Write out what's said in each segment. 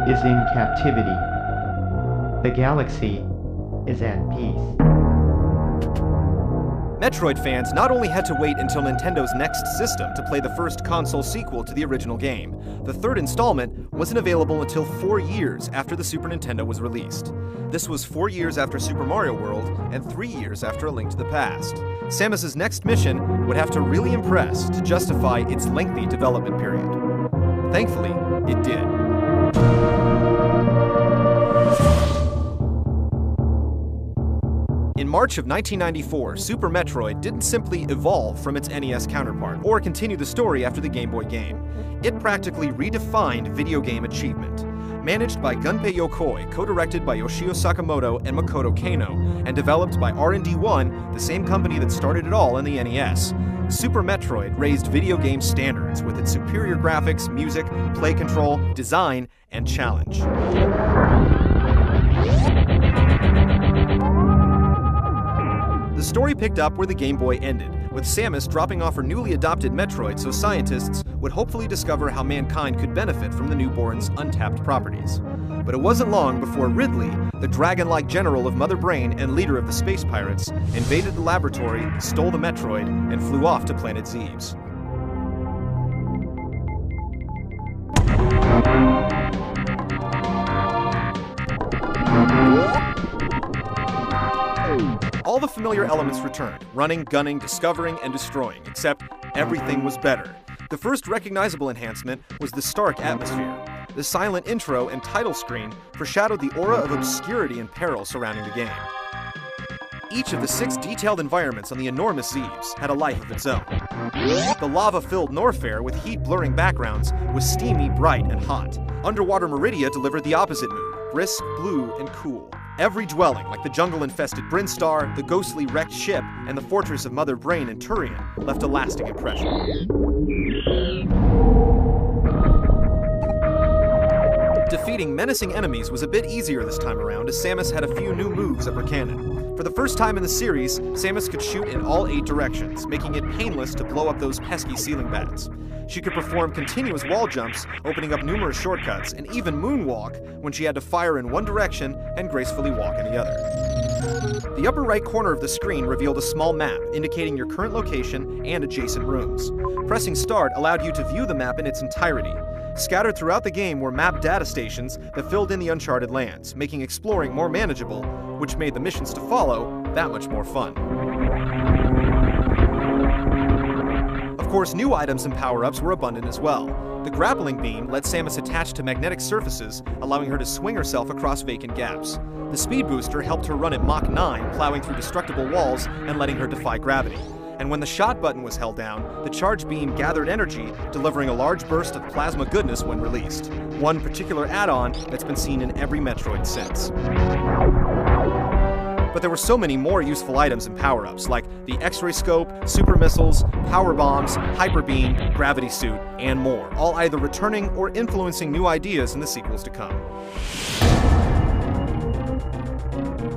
is in captivity. The galaxy is at peace. Metroid fans not only had to wait until Nintendo's next system to play the first console sequel to the original game, the third installment wasn't available until 4 years after the Super Nintendo was released. This was 4 years after Super Mario World and 3 years after A Link to the Past. Samus's next mission would have to really impress to justify its lengthy development period. Thankfully, it did. In March of 1994, Super Metroid didn't simply evolve from its NES counterpart, or continue the story after the Game Boy game. It practically redefined video game achievement. Managed by Gunpei Yokoi, co-directed by Yoshio Sakamoto and Makoto Kano, and developed by R&D1, the same company that started it all in the NES, Super Metroid raised video game standards with its superior graphics, music, play control, design, and challenge. The story picked up where the Game Boy ended, with Samus dropping off her newly adopted Metroid so scientists would hopefully discover how mankind could benefit from the newborn's untapped properties. But it wasn't long before Ridley, the dragon-like general of Mother Brain and leader of the space pirates, invaded the laboratory, stole the Metroid, and flew off to planet Zebes. All the familiar elements returned, running, gunning, discovering, and destroying, except everything was better. The first recognizable enhancement was the stark atmosphere. The silent intro and title screen foreshadowed the aura of obscurity and peril surrounding the game. Each of the 6 detailed environments on the enormous Zebes had a life of its own. The lava-filled Norfair with heat-blurring backgrounds was steamy, bright, and hot. Underwater Meridia delivered the opposite mood, brisk, blue, and cool. Every dwelling, like the jungle-infested Brinstar, the ghostly wrecked ship, and the fortress of Mother Brain and Turian, left a lasting impression. Defeating menacing enemies was a bit easier this time around, as Samus had a few new moves up her cannon. For the first time in the series, Samus could shoot in all 8 directions, making it painless to blow up those pesky ceiling bats. She could perform continuous wall jumps, opening up numerous shortcuts, and even moonwalk when she had to fire in one direction and gracefully walk in the other. The upper right corner of the screen revealed a small map indicating your current location and adjacent rooms. Pressing start allowed you to view the map in its entirety. Scattered throughout the game were map data stations that filled in the uncharted lands, making exploring more manageable, which made the missions to follow that much more fun. Of course, new items and power-ups were abundant as well. The grappling beam let Samus attach to magnetic surfaces, allowing her to swing herself across vacant gaps. The speed booster helped her run at Mach 9, plowing through destructible walls and letting her defy gravity. And when the shot button was held down, the charge beam gathered energy, delivering a large burst of plasma goodness when released. One particular add-on that's been seen in every Metroid since. But there were so many more useful items and power-ups, like the X-ray scope, super missiles, power bombs, hyper beam, gravity suit, and more, all either returning or influencing new ideas in the sequels to come.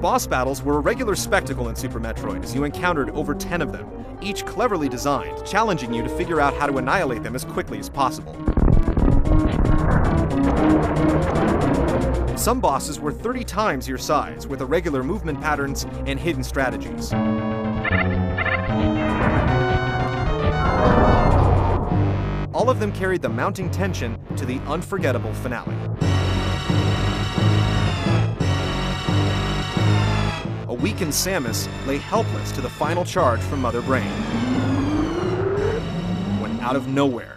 Boss battles were a regular spectacle in Super Metroid, as you encountered over 10 of them, each cleverly designed, challenging you to figure out how to annihilate them as quickly as possible. Some bosses were 30 times your size, with irregular movement patterns and hidden strategies. All of them carried the mounting tension to the unforgettable finale. A weakened Samus lay helpless to the final charge from Mother Brain, when out of nowhere,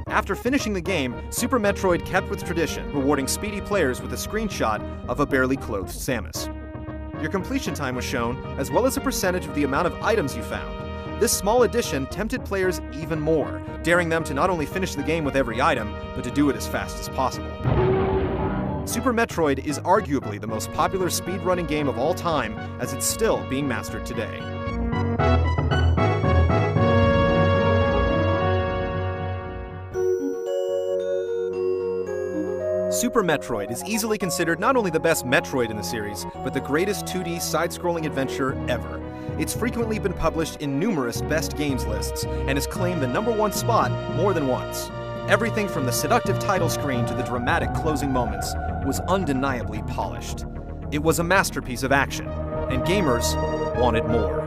after finishing the game, Super Metroid kept with tradition, rewarding speedy players with a screenshot of a barely clothed Samus. Your completion time was shown, as well as a percentage of the amount of items you found. This small addition tempted players even more, daring them to not only finish the game with every item, but to do it as fast as possible. Super Metroid is arguably the most popular speedrunning game of all time, as it's still being mastered today. Super Metroid is easily considered not only the best Metroid in the series, but the greatest 2D side-scrolling adventure ever. It's frequently been published in numerous best games lists, and has claimed the #1 spot more than once. Everything from the seductive title screen to the dramatic closing moments was undeniably polished. It was a masterpiece of action, and gamers wanted more.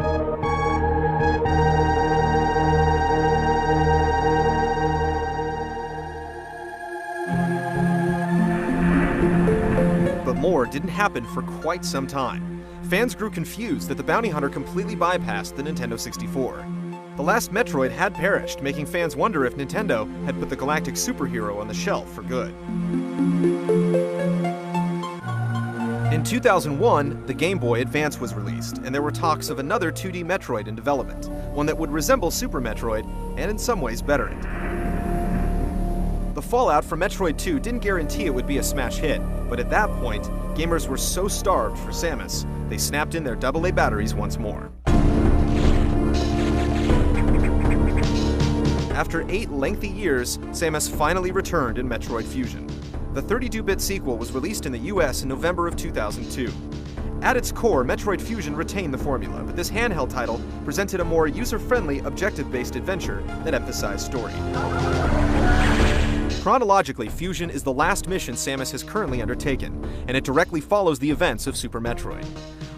But more didn't happen for quite some time. Fans grew confused that the bounty hunter completely bypassed the Nintendo 64. The last Metroid had perished, making fans wonder if Nintendo had put the galactic superhero on the shelf for good. In 2001, the Game Boy Advance was released, and there were talks of another 2D Metroid in development, one that would resemble Super Metroid, and in some ways better it. The fallout from Metroid 2 didn't guarantee it would be a smash hit, but at that point, gamers were so starved for Samus, they snapped in their AA batteries once more. After 8 lengthy years, Samus finally returned in Metroid Fusion. The 32-bit sequel was released in the US in November of 2002. At its core, Metroid Fusion retained the formula, but this handheld title presented a more user-friendly, objective-based adventure that emphasized story. Chronologically, Fusion is the last mission Samus has currently undertaken, and it directly follows the events of Super Metroid.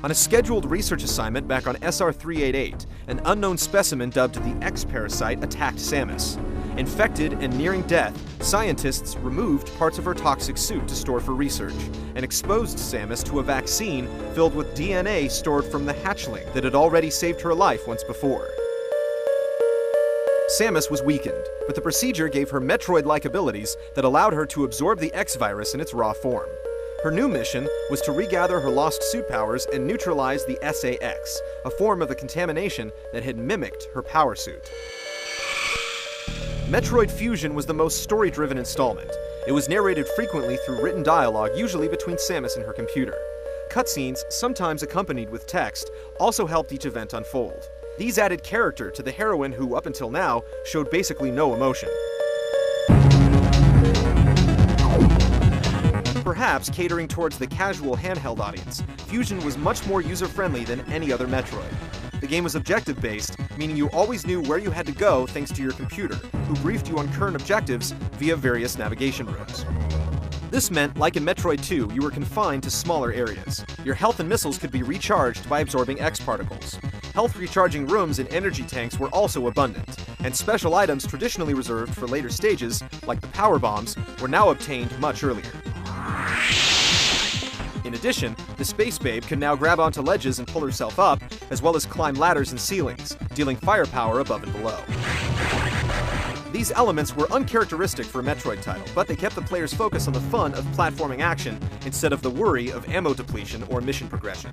On a scheduled research assignment back on SR-388, an unknown specimen dubbed the X-Parasite attacked Samus. Infected and nearing death, scientists removed parts of her toxic suit to store for research, and exposed Samus to a vaccine filled with DNA stored from the hatchling that had already saved her life once before. Samus was weakened, but the procedure gave her Metroid-like abilities that allowed her to absorb the X-Virus in its raw form. Her new mission was to regather her lost suit powers and neutralize the SA-X, a form of the contamination that had mimicked her power suit. Metroid Fusion was the most story-driven installment. It was narrated frequently through written dialogue, usually between Samus and her computer. Cutscenes, sometimes accompanied with text, also helped each event unfold. These added character to the heroine who, up until now, showed basically no emotion. Perhaps catering towards the casual handheld audience, Fusion was much more user-friendly than any other Metroid. The game was objective-based, meaning you always knew where you had to go thanks to your computer, who briefed you on current objectives via various navigation rooms. This meant, like in Metroid 2, you were confined to smaller areas. Your health and missiles could be recharged by absorbing X-particles. Health recharging rooms and energy tanks were also abundant, and special items traditionally reserved for later stages, like the power bombs, were now obtained much earlier. In addition, the Space Babe can now grab onto ledges and pull herself up, as well as climb ladders and ceilings, dealing firepower above and below. These elements were uncharacteristic for a Metroid title, but they kept the player's focus on the fun of platforming action instead of the worry of ammo depletion or mission progression.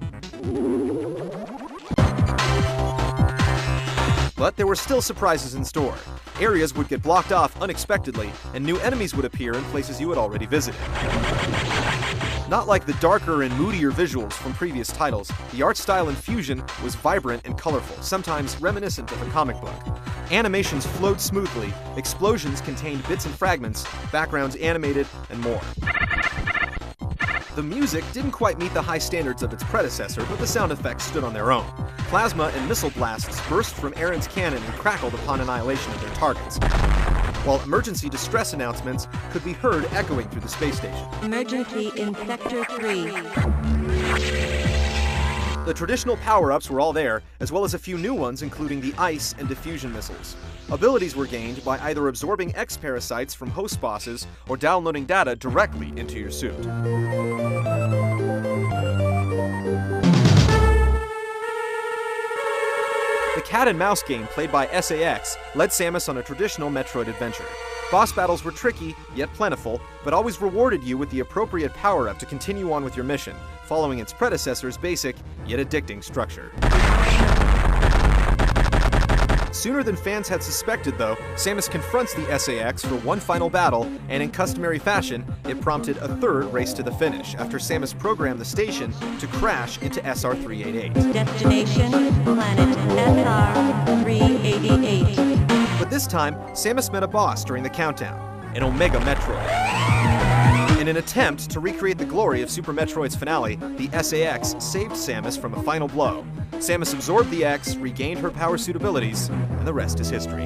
But there were still surprises in store. Areas would get blocked off unexpectedly, and new enemies would appear in places you had already visited. Not like the darker and moodier visuals from previous titles, the art style in Fusion was vibrant and colorful, sometimes reminiscent of a comic book. Animations flowed smoothly, explosions contained bits and fragments, backgrounds animated, and more. The music didn't quite meet the high standards of its predecessor, but the sound effects stood on their own. Plasma and missile blasts burst from Aaron's cannon and crackled upon annihilation of their targets, while emergency distress announcements could be heard echoing through the space station. Emergency in Sector 3. The traditional power-ups were all there, as well as a few new ones including the ice and diffusion missiles. Abilities were gained by either absorbing X-parasites from host bosses or downloading data directly into your suit. The cat-and-mouse game played by SA-X led Samus on a traditional Metroid adventure. Boss battles were tricky, yet plentiful, but always rewarded you with the appropriate power-up to continue on with your mission, following its predecessor's basic, yet addicting structure. Sooner than fans had suspected, though, Samus confronts the SA-X for one final battle, and in customary fashion, it prompted a third race to the finish, after Samus programmed the station to crash into SR-388. Destination, planet SR-388. But this time, Samus met a boss during the countdown, an Omega Metroid. In an attempt to recreate the glory of Super Metroid's finale, the SA-X saved Samus from a final blow. Samus absorbed the X, regained her power suit abilities, and the rest is history.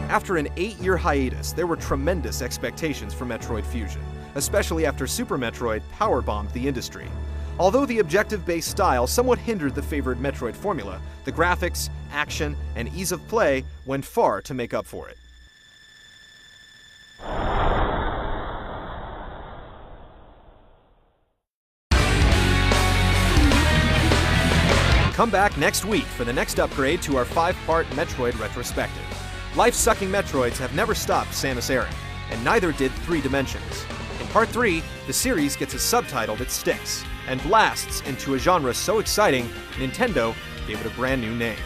After an 8-year hiatus, there were tremendous expectations for Metroid Fusion, especially after Super Metroid power-bombed the industry. Although the objective-based style somewhat hindered the favored Metroid formula, the graphics, action, and ease of play went far to make up for it. Come back next week for the next upgrade to our 5-part Metroid retrospective. Life-sucking Metroids have never stopped Samus Aran, and neither did 3 Dimensions. In Part 3, the series gets a subtitle that sticks, and blasts into a genre so exciting, Nintendo gave it a brand new name.